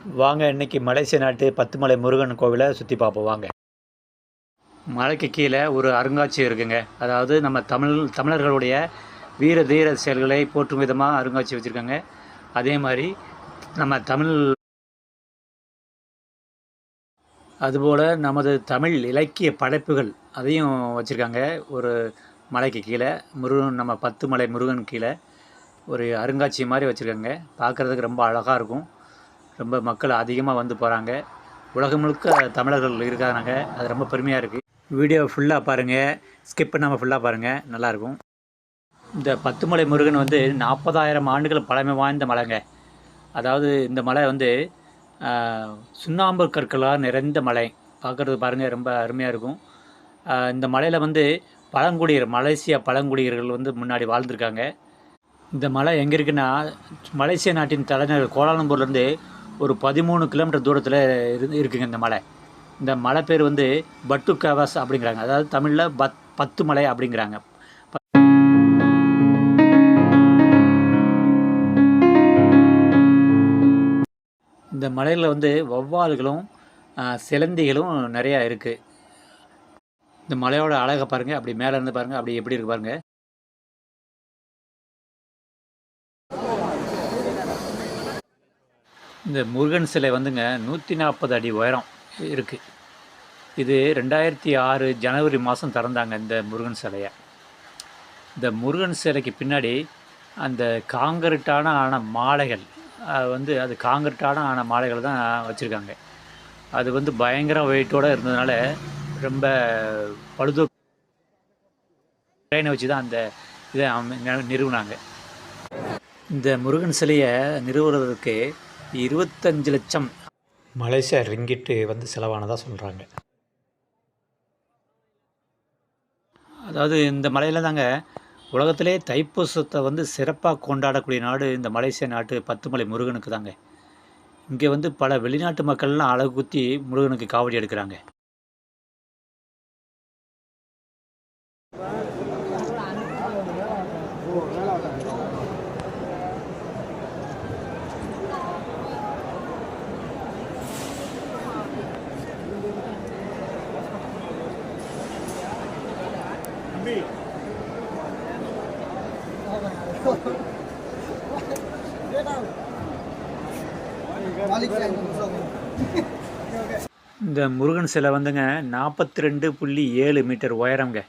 வாங்க இன்றைக்கி மலேசிய நாட்டு பத்துமலை முருகன் கோவிலை சுற்றி பார்ப்போம் வாங்க. மலைக்கு கீழே ஒரு அருங்காட்சியகம் இருக்குங்க. அதாவது நம்ம தமிழர்களுடைய வீர தீர செயல்களை போற்றும் விதமாக அருங்காட்சியகம் வச்சுருக்காங்க. அதே மாதிரி நம்ம அதுபோல் நமது தமிழ் இலக்கிய படைப்புகள் அதையும் வச்சுருக்காங்க. ஒரு மலைக்கு கீழே நம்ம பத்துமலை முருகன் கீழே ஒரு அருங்காட்சியகம் மாதிரி வச்சுருக்காங்க. பார்க்குறதுக்கு ரொம்ப அழகாக இருக்கும். ரொம்ப மக்கள் அதிகமாக வந்து போகிறாங்க. உலகம் முழுக்க தமிழர்கள் இருக்காங்க. அது ரொம்ப பெருமையாக இருக்குது. வீடியோ ஃபுல்லாக பாருங்கள், ஸ்கிப் பண்ணாமல் ஃபுல்லாக பாருங்கள், நல்லாயிருக்கும். இந்த பத்துமலை முருகன் வந்து 40,000 ஆண்டுகள் பழமை வாய்ந்த மலைங்க. அதாவது இந்த மலை வந்து சுண்ணாம்பு கற்களால் நிறைந்த மலை. பார்க்குறது பாருங்கள், ரொம்ப அருமையாக இருக்கும். இந்த மலையில் வந்து மலேசியா பழங்குடியர்கள் வந்து முன்னாடி வாழ்ந்துருக்காங்க. இந்த மலை எங்கே இருக்குன்னா, மலேசிய நாட்டின் தலைநகர் கோலாலம்பூர்லேருந்து ஒரு 13 கிலோமீட்டர் தூரத்தில் இருக்குங்க இந்த மலை. இந்த மலை பேர் வந்து பட்டு கேவாஸ் அப்படிங்கிறாங்க. அதாவது தமிழில் பத்து மலை அப்படிங்கிறாங்க. இந்த மலையில் வந்து வௌவால்களும் சிலந்திகளும் நிறையா இருக்குது. இந்த மலையோட அழகை பாருங்கள், அப்படி மேலே இருந்து பாருங்கள், அப்படி எப்படி இருக்கு பாருங்கள். இந்த முருகன் சிலை வந்துங்க 140 அடி உயரம் இருக்குது. இது 2006 ஜனவரி மாதம் திறந்தாங்க இந்த முருகன் சிலையை. இந்த முருகன் சிலைக்கு பின்னாடி அந்த காங்கிரீட்டான மாலைகள் வந்து அது காங்கிரீட்டான மாலைகள் தான் வச்சுருக்காங்க. அது வந்து பயங்கர வெயிட்டோடு இருந்ததுனால ரொம்ப பழுது வச்சு தான் அந்த இதை நிறுவினாங்க. இந்த முருகன் சிலையை நிறுவுவதற்கு 25 லட்சம் மலேசியா ரிங்கிட்டு வந்து செலவானதாக சொல்கிறாங்க. அதாவது இந்த மலையில் தாங்க உலகத்திலே தைப்பூசத்தை வந்து சிறப்பாக கொண்டாடக்கூடிய நாடு இந்த மலேசியா நாட்டு பத்துமலை முருகனுக்கு தாங்க. இங்கே வந்து பல வெளிநாட்டு மக்கள்லாம் அழகு குத்தி முருகனுக்கு காவடி எடுக்கிறாங்க. இந்த முருகன் சிலை வந்துங்க 42.7 மீட்டர் உயரங்க.